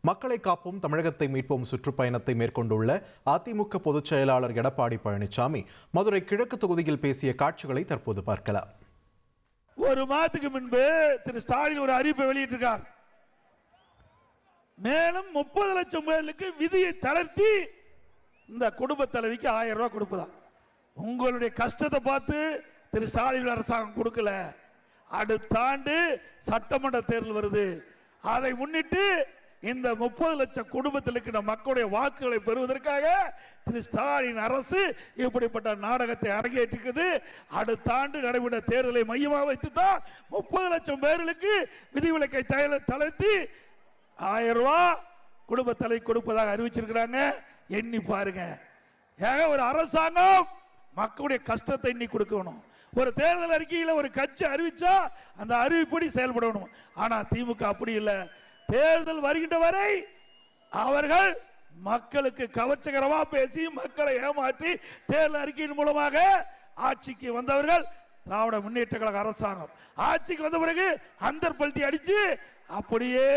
மக்களை காப்போம் தமிழகத்தை மீட்போம் சுற்றுப்பயணத்தை மேற்கொண்டுள்ள அதிமுக பொதுச் செயலாளர் எடப்பாடி பழனிசாமி மதுரை கிழக்கு தொகுதியில் பேசிய காட்சிகளை தற்போது பார்க்கலாம். ஒரு மாதத்துக்கு முன்பு திரு ஸ்டாலின் ஒரு அறிவிப்பை வெளியிட்டிருக்கார். மேலும் 30 லட்சம் பேருக்கு விதியை தளர்த்தி இந்த குடும்ப தலைவிக்கு 1000 ரூபாய் கொடுப்பதான். உங்களுடைய கஷ்டத்தை பார்த்து திரு ஸ்டாலின் அரசாங்கம் கொடுக்கல. அடுத்த ஆண்டு சட்டமன்ற தேர்தல் வருது. அதை முன்னிட்டு இந்த 30 லட்சம் குடும்பத்தில் இருக்கிற மக்களுடைய வாக்குகளை பெறுவதற்காக திரு ஸ்டாலின் அரசு இப்படிப்பட்ட நாடகத்தை அரங்கேற்றிருக்கிறது. அடுத்த ஆண்டு நடைபெற்ற தேர்தலை மையமாக வைத்து தான் 30 லட்சம் பேர்களுக்கு விதிவிலக்கை தளர்த்தி 1000 ரூபாய் குடும்ப தலை கொடுப்பதாக அறிவிச்சிருக்கிறாங்க. எண்ணி பாருங்க. ஒரு அரசாங்கம் மக்களுடைய கஷ்டத்தை எண்ணி கொடுக்கணும். ஒரு தேர்தல் அறிக்கையில் ஒரு கட்சி அறிவிச்சா அந்த அறிவிப்படி செயல்படணும். ஆனா திமுக அப்படி இல்லை. தேர்தல் வருகின்ற வரை அவர்கள் மக்களுக்கு கவர்ச்சிகரமா பேசி மக்களை ஏமாற்றி தேர்தல் அறிக்கையின் மூலமாக ஆட்சிக்கு வந்தவர்கள் திராவிட முன்னேற்ற கழக அரசாங்கம். ஆட்சிக்கு வந்த பிறகு அந்தர் பல்ட்டி அடிச்சு அப்படியே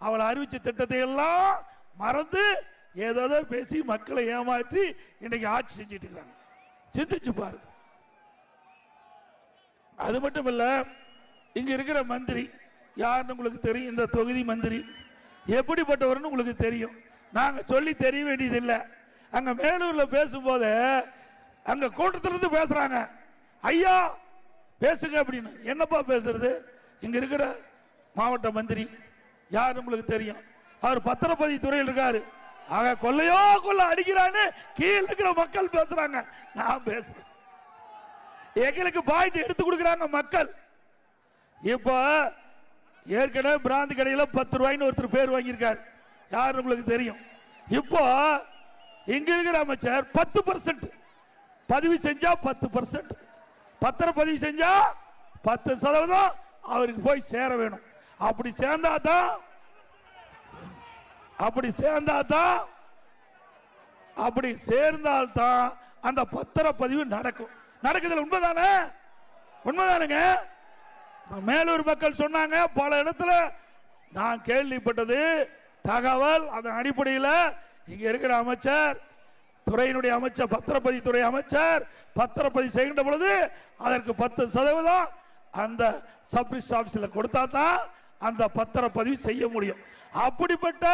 அவள் அறிவிச்ச திட்டத்தை எல்லாம் மறந்து ஏதோ பேசி மக்களை ஏமாற்றி இன்னைக்கு ஆட்சி செஞ்சிட்டு இருக்காங்க. சிந்திச்சு பாரு. அது மட்டும் இல்ல, இங்க இருக்கிற மந்திரி யாருன்னு உங்களுக்கு தெரியும். இந்த தொகுதி மந்திரி எப்படிப்பட்டவர்னு உங்களுக்கு தெரியும். நாங்க சொல்லி தெரிய வேண்டியதில்லை. அங்க மேலூர்ல பேசும்போது அங்க கூட்டத்திலிருந்து பேசுறாங்க, ஐயா பேசுங்க அப்படின்னு. என்னப்பா பேசுறது? இங்க இருக்கிற மாவட்ட மந்திரி யாருன்னு உங்களுக்கு தெரியும். அவர் பத்திரப்பதிவு துறையில் இருக்காரு. ஆக கொள்ளையோ கொள்ள அடிக்கிறான்னு கீழே இருக்கிற மக்கள் பேசுறாங்க. நான் பேசுறேன். எங்களுக்கு பாயிண்ட் எடுத்து கொடுக்கிறாங்க மக்கள். இப்ப ஏற்கனவே பிராந்தி கடையில் 10 ரூபாய்னு ஒருத்தர் பேர் வாங்கியிருக்கார். யார் உங்களுக்கு தெரியும். இப்போ இங்க இருக்கிற அமைச்சர் 10% பதிவு செஞ்சா 10%, பத்திர பதிவு செஞ்சா 10% அவருக்கு போய் சேர வேணும். அப்படி சேர்ந்தாதான் அப்படி சேர்ந்தால்தான் அந்த பத்திர பதிவு நடக்கும். நடக்குதுல உண்மைதானே? உண்மைதானுங்க. மேலூர் மக்கள் சொன்னாங்க. பல இடத்துல நான் கேள்விப்பட்டது தகவல். அதன் அடிப்படையில் இங்க இருக்கிற அமைச்சர், துறையினுடைய அமைச்சர், பத்திரப்பதிவு துறை அமைச்சர் பத்திரப்பதிவு செய்கின்ற பொழுது அதற்கு 10% அந்த சப்ரிஸ் ஆபீஸில் கொடுத்தா தான் அந்த பத்திரப்பதிவு செய்ய முடியும். அப்படிப்பட்ட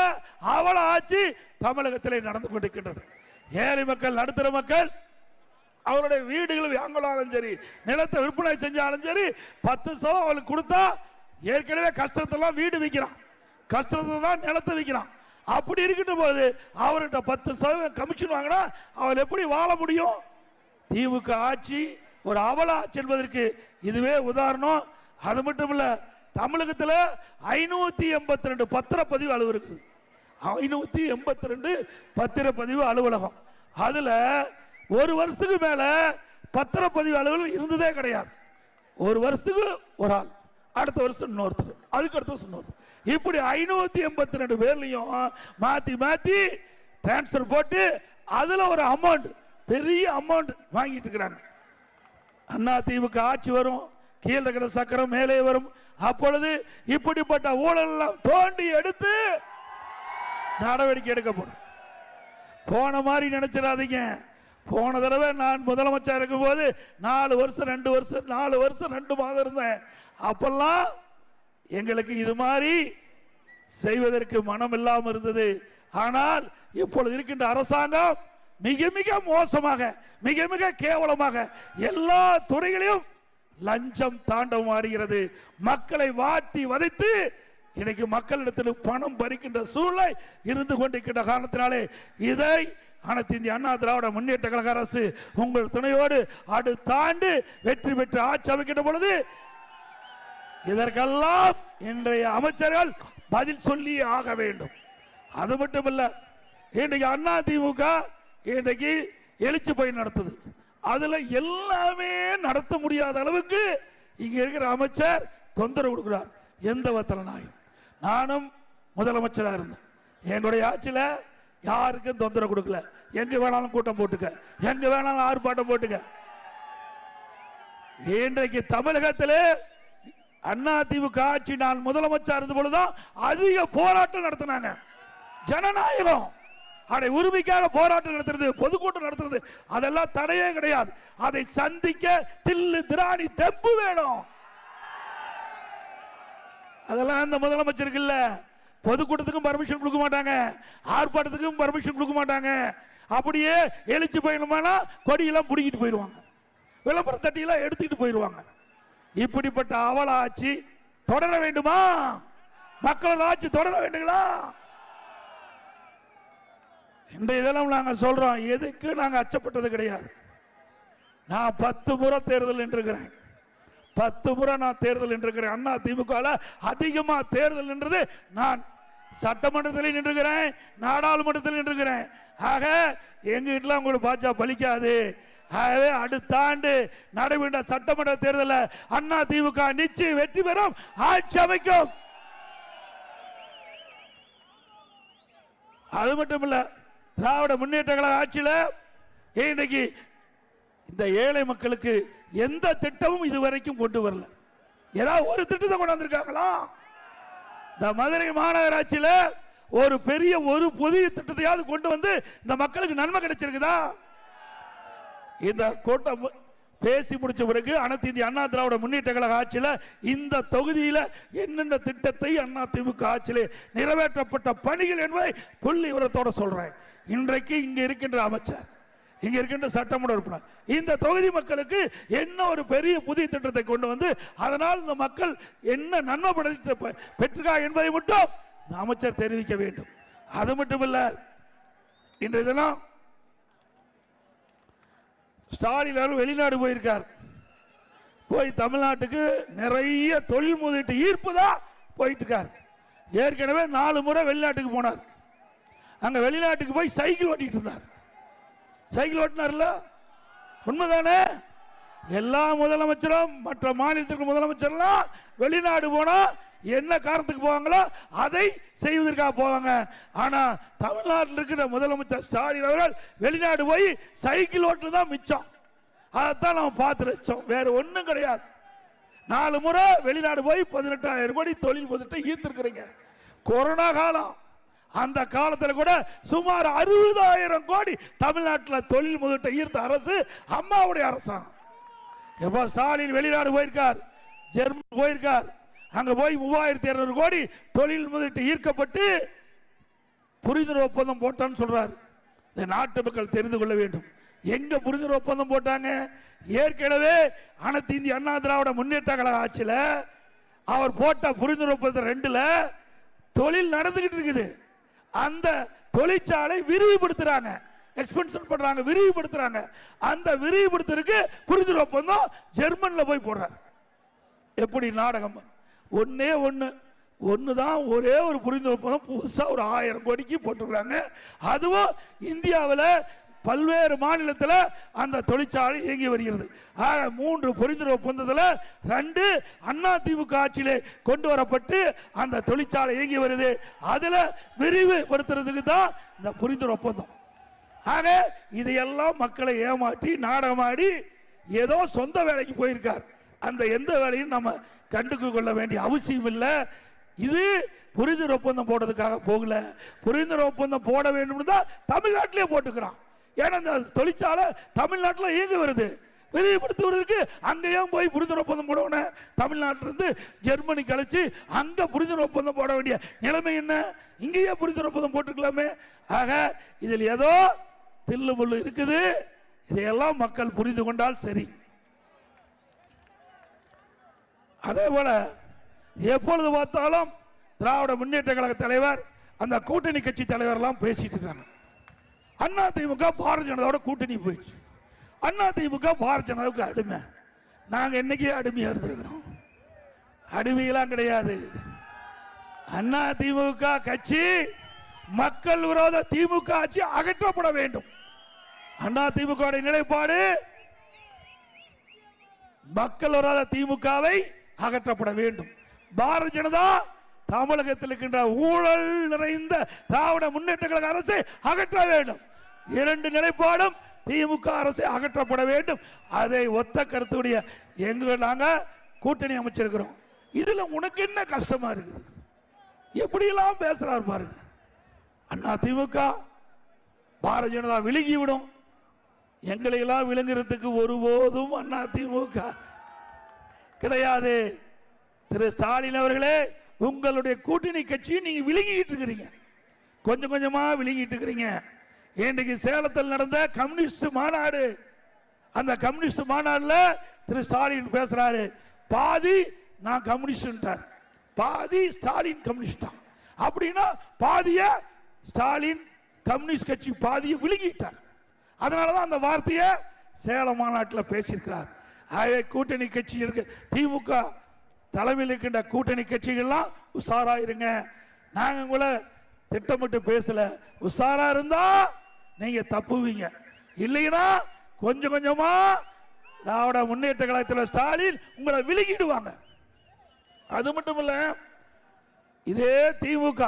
அவல ஆட்சி தமிழகத்திலே நடந்து கொண்டிருக்கின்றது. ஏழை மக்கள், நடுத்தர மக்கள் அவருடைய வீடுகள் வாங்கலாலும் சரி, நிலத்தை விற்பனை செஞ்சாலும் சரி 10% அவளுக்கு கொடுத்தா ஏற்கனவே கஷ்டத்தெல்லாம் வீடு விற்கிறான், கஷ்டத்தை தான் நிலத்தை விற்கிறான். அப்படி இருக்கின்ற போது அவர்கிட்ட 10% கமிஷன் வாங்கினா அவள் எப்படி வாழ முடியும்? திமுக ஆட்சி ஒரு அவல ஆட்சி என்பதற்கு இதுவே உதாரணம். அது மட்டும் இல்ல, தமிழகத்தில் 582 பத்திரப்பதிவு அலுவலகம் இருக்குது. 582 பத்திரப்பதிவு அலுவலகம். அதுல ஒரு வருஷத்துக்கு மேல பத்திரப்பதிவு அலுவலகம் இருந்ததே கிடையாது. ஒரு வருஷத்துக்கு ஒரு ஆள், அடுத்த வருஷம் இன்னொருத்தர், அதுக்கு அடுத்த வருஷம் இன்னொருத்தர். இப்படி 582 பேர்லையும் மாத்தி மாத்தி டிரான்ஸ்பர் போட்டு அதுல ஒரு அமௌண்ட், பெரிய அமௌண்ட் வாங்கிட்டு இருக்கிறாங்க. அண்ணா திமுக ஆட்சி வரும், கீழே இருக்கிற சக்கரம் மேலே வரும். அப்பொழுது இப்படிப்பட்ட ஊழல் எல்லாம் தோண்டி எடுத்து நடவடிக்கை எடுக்கப்படும். போன மாதிரி நினைச்சிடாதீங்க. போன தடவை நான் முதலமைச்சர் இருக்கும் போது 4 வருஷம் 2 வருஷம் 4 வருஷம் 2 மாதம் இருந்தேன். அப்பெல்லாம் எங்களுக்கு இது மாதிரி செய்வதற்கு மனம் இல்லாமல் இருந்தது. ஆனால் இப்பொழுது இருக்கின்ற அரசாங்கம் மிக மிக மோசமாக, மிக மிக கேவலமாக எல்லா துறைகளையும் லஞ்சம் தாண்டவம் ஆடுகிறது. மக்களை வாட்டி வதைத்து இன்னைக்கு மக்களிடத்தில் பணம் பறிக்கின்ற சூழ்நிலை இருந்து கொண்டிருக்கின்ற காரணத்தினாலே இதை அனைத்து இந்திய அண்ணா திராவிட முன்னேற்ற கழக அரசு உங்கள் துணையோடு அடுத்த ஆண்டு வெற்றி பெற்று ஆட்சி அமைக்கின்ற பொழுது இதற்கெல்லாம் இன்றைய அமைச்சர்கள் பதில் சொல்லி ஆக வேண்டும். அது மட்டுமல்ல, இன்றைக்கு அண்ணா திமுக இன்றைக்கு எழுச்சி பயணம் நடத்துது. அதுல எல்லாமே நடத்த முடியாத அளவுக்கு இங்க இருக்கிற அமைச்சர் தொந்தரவு கொடுக்கிறார். எந்த வத்தல நாயும். நானும் முதலமைச்சராக இருந்தேன். எங்களுடைய ஆட்சியில யாருக்கும் தொந்தரவு கொடுக்கல. எங்க வேணாலும் கூட்டம் போட்டுக்க, எங்க வேணாலும் ஆர்ப்பாட்டம் போட்டுக்க. இன்றைக்கு தமிழகத்திலே அதிமுக ஆட்சி நான் முதலமைச்சர் இருந்த பொழுதுதான் அதிக போராட்டம் நடத்தினாங்க. ஜனநாயகம் அதை உரிமைக்காக போராட்டம் நடத்துறது, பொதுக்கூட்டம் நடத்துறது, அதெல்லாம் தடையே கிடையாது. அதை சந்திக்க தில்லு திராணி தெம்பு வேணும். அதெல்லாம் அந்த முதலமைச்சருக்கு இல்ல. பொதுக்கூட்டத்துக்கும் பர்மிஷன் கொடுக்க மாட்டாங்க, ஆர்ப்பாட்டத்துக்கும் பர்மிஷன் கொடுக்க மாட்டாங்க. அப்படியே எழுச்சி பயணமானா கொடியெல்லாம் பிடிக்கிட்டு போயிடுவாங்க, விளம்பர தட்டியெல்லாம் எடுத்துக்கிட்டு போயிடுவாங்க. இப்படிப்பட்ட அவல ஆட்சி தொடர வேண்டுமா? மக்கள் ஆட்சி தொடர வேண்டுங்களா? இன்றைய தினம் நாங்கள் சொல்றோம், எதுக்கு நாங்கள் அச்சப்பட்டது கிடையாது. நான் 10 முறை தேர்தல் நின்றுக்கிறேன், 10 முறை நான் தேர்தல் நின்றுக்கிறேன். அண்ணா திமுக அதிகமா தேர்தல் நின்றது நான் சட்டமன்றத்தில் நின்றுக்கிறேன், நாடாளுமன்றத்தில் நின்றுக்கிறேன். ஆக எங்க வீட்டில் உங்களுக்கு பாஜக பலிக்காது. ஆகவே அடுத்த ஆண்டு நடைபெற்ற சட்டமன்ற தேர்தலில் அண்ணா திமுக நிச்சயம் வெற்றி பெறும், ஆட்சி அமைக்கும். அது மட்டும் இல்ல, திராவிட முன்னேற்ற கழக ஆட்சியில் இன்னைக்கு இந்த ஏழை மக்களுக்கு எந்த திட்டமும் இதுவரைக்கும் கொண்டு வரல. ஏதாவது ஒரு திட்டத்தை கொண்டு வந்திருக்காங்களா? இந்த மதுரை மாநகராட்சியில் ஒரு பெரிய ஒரு புதிய திட்டத்தையாவது கொண்டு வந்து இந்த மக்களுக்கு நன்மை கிடைச்சிருக்குதா? இந்த கூட்டம் பேசி முடிச்ச பிறகு அனைத்து இந்திய அண்ணா திராவிட முன்னேற்ற கழக ஆட்சியில் இந்த தொகுதியில் என்னென்ன திட்டத்தை அண்ணா திமுக ஆட்சியில் நிறைவேற்றப்பட்ட பணிகள் என்பதை புள்ளி விவரத்தோட சொல்றேன். இன்றைக்கு இங்க இருக்கின்ற அமைச்சர், இங்க இருக்கின்ற சட்டமன்ற உறுப்பினர் இந்த தொகுதி மக்களுக்கு என்ன ஒரு பெரிய புதிய திட்டத்தை கொண்டு வந்து அதனால் இந்த மக்கள் என்ன நன்மை பெற்றுக்கா என்பதை மட்டும் அமைச்சர் தெரிவிக்க வேண்டும். அது மட்டுமல்ல, இன்றைய தினம் ஸ்டாலின் வெளிநாடு போயிருக்கார். போய் தமிழ்நாட்டுக்கு நிறைய தொழில் முதலீட்டு ஈர்ப்பு தான் போயிட்டு இருக்கார். ஏற்கனவே 4 முறை வெளிநாட்டுக்கு போனார். அங்க வெளிநாட்டுக்கு போய் சைக்கிள் ஓட்டிட்டு இருந்தார். சைக்கிள் ஓட்டினார்ல, உண்மைதானே? எல்லா முதலமைச்சரும் மற்ற மாநிலத்திற்கு முதலமைச்சர்லாம் வெளிநாடு போனா என்ன காரணத்துக்கு போவாங்களோ அதை செய்வதற்காக போவாங்க. ஆனா தமிழ்நாட்டில் இருக்கிற முதலமைச்சர் ஸ்டாலின் அவர்கள் வெளிநாடு போய் சைக்கிள் ஓட்டு தான் மிச்சம். அதைத்தான் நம்ம பார்த்து ரசிச்சோம், வேற ஒன்றும் கிடையாது. 4 முறை வெளிநாடு போய் 18,000 கோடி தொழில் முதலீட்டை ஈர்த்திருக்கிறீங்க. கொரோனா காலம், அந்த காலத்தில் கூட சுமார் 60,000 கோடி தமிழ்நாட்டில் தொழில் முதலீட்டை ஈர்த்த அரசு அம்மாவுடைய அரசாங்கம். எப்போ ஸ்டாலின் வெளிநாடு போயிருக்கார், ஜெர்மன் போயிருக்கார். அங்க போய் 3,200 கோடி தொழில் முதலீட்டு ஈர்க்கப்பட்டு புரிந்துணர்வு ஒப்பந்தம் போட்டான்னு சொல்றாரு. இந்த நாட்டு மக்கள் தெரிந்து கொள்ள வேண்டும், எங்க புரிந்துணர்வு ஒப்பந்தம் போட்டாங்க? ஏற்கனவே அனைத்து இந்திய அண்ணா திராவிட முன்னேற்ற கழக ஆட்சியில் அவர் போட்ட புரிந்துணர்வு ஒப்பந்தம் 2ல தொழில் நடந்துகிட்டு இருக்குது. அந்த தொழிற்சாலை விரிவுபடுத்துறாங்க, எக்ஸ்பென்ஷன் பண்றாங்க, விரிவுபடுத்துறாங்க. அந்த விரிவுபடுத்துறதுக்கு புரிந்துணர்வு ஒப்பந்தம் ஜெர்மன்ல போய் போடுறார். எப்படி நாடகம்? ஒண்ணுதான், ஒரே ஒரு புரிந்துணர்வு ஒப்பந்தம் புதுசா ஒரு 1000 கோடிக்கு போட்டுருக்காங்க. அதுவும் இந்தியாவில் பல்வேறு மாநிலத்தில் அந்த தொழிற்சாலை இயங்கி வருகிறது. 3 புரிந்துணர்வு ஒப்பந்தத்தில் 2 அண்ணா திமுக ஆட்சியிலே கொண்டு வரப்பட்டு அந்த தொழிற்சாலை இயங்கி வருது. அதுல விரிவுபடுத்துறதுக்கு தான் இந்த புரிந்துணர்வு ஒப்பந்தம். ஆக இதையெல்லாம் மக்களை ஏமாற்றி நாடகமாடி ஏதோ சொந்த வேலைக்கு போயிருக்கார். அந்த எந்த வேலையும் நம்ம கண்டுக்கு கொள்ள வேண்டிய அவசியம் இல்லை. இது புரிந்துணர்வு ஒப்பந்தம் போடுறதுக்காக போகல. புரிந்துணர்வு ஒப்பந்தம் போட வேண்டும் தான் தமிழ்நாட்டிலே போட்டுக்கிறான். ஏன்னா இந்த தொழிற்சாலை தமிழ்நாட்டில் இயங்கி வருது. விரிவுபடுத்துவதற்கு அங்கேயும் போய் புரிந்துணர்வு ஒப்பந்தம் போடணும். தமிழ்நாட்டிலிருந்து ஜெர்மனி கழிச்சு அங்க புரிந்துணர்வு ஒப்பந்தம் போட வேண்டிய நிலைமை என்ன? இங்கேயே புரிந்துணர்வு ஒப்பந்தம் போட்டுக்கலாமே. ஆக இதில் ஏதோ தில்லு முள்ளு இருக்குது. இதையெல்லாம் மக்கள் புரிந்து கொண்டால் சரி. அதே போல எப்பொழுது பார்த்தாலும் திராவிட முன்னேற்ற கழக தலைவர், அந்த கூட்டணி கட்சி தலைவர் எல்லாம் பேசிட்டு இருக்காங்க. அண்ணா திமுக பாரதிய ஜனதாவோட கூட்டணி போயிடுச்சு. அண்ணா திமுக பாரதிய ஜனதாவுக்கு அடிமை. நாங்க என்னைக்கே அடிமையா இருந்திருக்கிறோம். அடிமையெல்லாம் கிடையாது. அண்ணா திமுக கட்சி மக்கள் விரோத திமுக ஆட்சி அகற்றப்பட வேண்டும். அண்ணா திமுக நிலைப்பாடு மக்கள் விரோத திமுகவை அகற்றப்பட வேண்டும். பாரதிய ஜனதா தமிழகத்தில் இருக்கின்ற ஊழல் நிறைந்த திராவிட முன்னேற்ற கழக அரசை அகற்ற வேண்டும். 2 நிலைப்பாடும் திமுக அரசை அகற்றப்பட வேண்டும். அதை ஒத்த கருத்துடைய நாங்க கூட்டணி அமைச்சிருக்கிறோம். இதுல உனக்கு என்ன கஷ்டமா இருக்குது? எப்படியெல்லாம் பேசுறாரு பாருங்க. அண்ணா திமுக பாரதிய ஜனதா விழுங்கி விடும். எங்களை எல்லாம் விழுங்குறதுக்கு ஒருபோதும் அண்ணா திமுக கிடையாது. திரு ஸ்டாலின் அவர்களே, உங்களுடைய கூட்டணி கட்சியை நீங்க விழுங்கிட்டு இருக்கிறீங்க, கொஞ்சம் கொஞ்சமா விழுங்கிட்டு இருக்கிறீங்க. இன்றைக்கு சேலத்தில் நடந்த கம்யூனிஸ்ட் மாநாடு, அந்த கம்யூனிஸ்ட் மாநாடுல திரு ஸ்டாலின் பேசுறாரு, பாதி நான் கம்யூனிஸ்ட், பாதி ஸ்டாலின் கம்யூனிஸ்ட். அப்படின்னா பாதிய ஸ்டாலின் கம்யூனிஸ்ட் கட்சி பாதியை விழுங்கிட்டார். அதனாலதான் அந்த வார்த்தையை சேலம் மாநாட்டில் பேசியிருக்கிறார். ஆகவே கூட்டணி கட்சி இருக்கு, திமுக தலைமையில் இருக்கின்ற கூட்டணி கட்சிகள்லாம் உஷாரா இருங்க. நாங்க உங்களை திட்டமிட்டு பேசல, உஷாரா இருந்தா நீங்க தப்புவீங்க. இல்லைன்னா கொஞ்சம் கொஞ்சமா திராவிட முன்னேற்ற கழகத்தில் ஸ்டாலின் உங்களை விழுங்கிடுவாங்க. அது மட்டும் இல்ல, இதே திமுக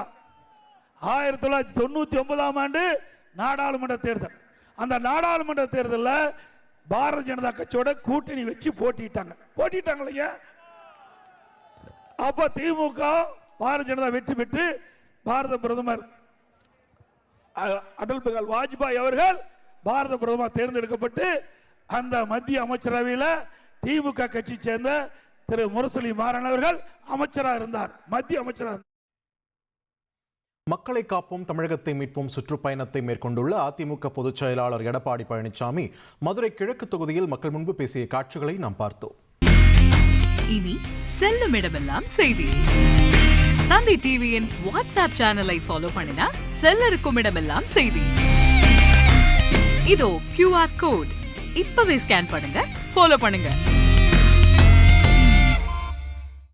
1999ஆம் ஆண்டு நாடாளுமன்ற தேர்தல், அந்த நாடாளுமன்ற தேர்தலில் பாரதிய ஜனதா கட்சியோட கூட்டணி வச்சு போட்டிட்டாங்க இல்லையா? அப்ப திமுக பாரதிய ஜனதா வெற்றி பெற்று பாரத பிரதமர் அடல் பிகாரி வாஜ்பாய் அவர்கள் பாரத பிரதமர் தேர்ந்தெடுக்கப்பட்டு அந்த மத்திய அமைச்சரவையில் திமுக கட்சி சேர்ந்த திரு முரசொலி மாறன் அவர்கள் அமைச்சராக இருந்தார், மத்திய அமைச்சராக. மக்களை காப்போம் தமிழகத்தை மீட்போம் சுற்றுப்பயணத்தை மேற்கொண்டுள்ள அதிமுக பொதுச் செயலாளர் எடப்பாடி பழனிசாமி மதுரை கிழக்கு தொகுதியில் மக்கள் முன்பு பேசிய காட்சிகளை நாம் பார்த்தோம். இனி செல்லும் இடமெல்லாம் செய்தி. தந்தி டிவியின் வாட்ஸ்அப் சேனலை ஃபாலோ பண்ணினா செல்ல இருக்கும் இடமெல்லாம் செய்தி. இதோ QR கோட், இப்பவே ஸ்கேன் பண்ணுங்க, ஃபாலோ பண்ணுங்க.